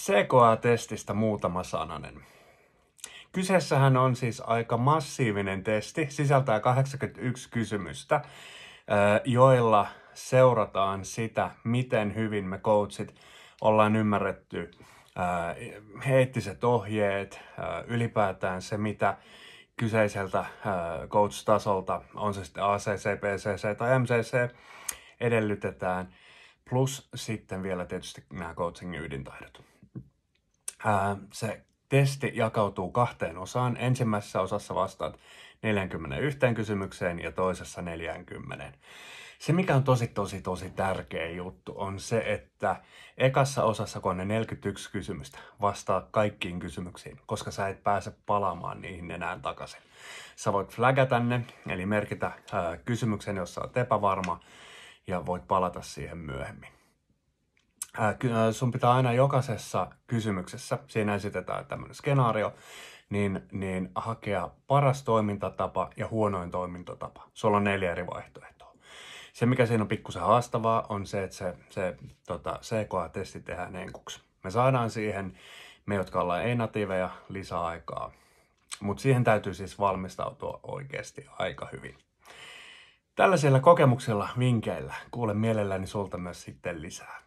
CKA-testistä muutama sananen. Kyseessähän on siis aika massiivinen testi, sisältää 81 kysymystä, joilla seurataan sitä, miten hyvin me coachit ollaan ymmärretty eettiset ohjeet, ylipäätään se, mitä kyseiseltä coach-tasolta, on se sitten ACC, PCC tai MCC, edellytetään, plus sitten vielä tietysti nämä coachingin ydintaidot. Se testi jakautuu 2 osaan. Ensimmäisessä osassa vastaat 41 kysymykseen ja toisessa 40. Se, mikä on tosi tärkeä juttu, on se, että ekassa osassa, kun on ne 41 kysymystä, vastaa kaikkiin kysymyksiin, koska sä et pääse palaamaan niihin enää takaisin. Sä voit flagata ne, eli merkitä kysymyksen, jos sä oot epävarma, ja voit palata siihen myöhemmin. Sun pitää aina jokaisessa kysymyksessä, siinä esitetään tämmöinen skenaario, niin hakea paras toimintatapa ja huonoin toimintatapa. Sulla on 4 eri vaihtoehtoa. Se, mikä siinä on pikkusen haastavaa, on se, että se CKA-testi tehdään enkuksi. Me saadaan siihen, me jotka ollaan ei-natiiveja, lisäaikaa. Mutta siihen täytyy siis valmistautua oikeasti aika hyvin. Tällaisilla kokemuksilla, vinkkeillä kuulen mielelläni sulta myös sitten lisää.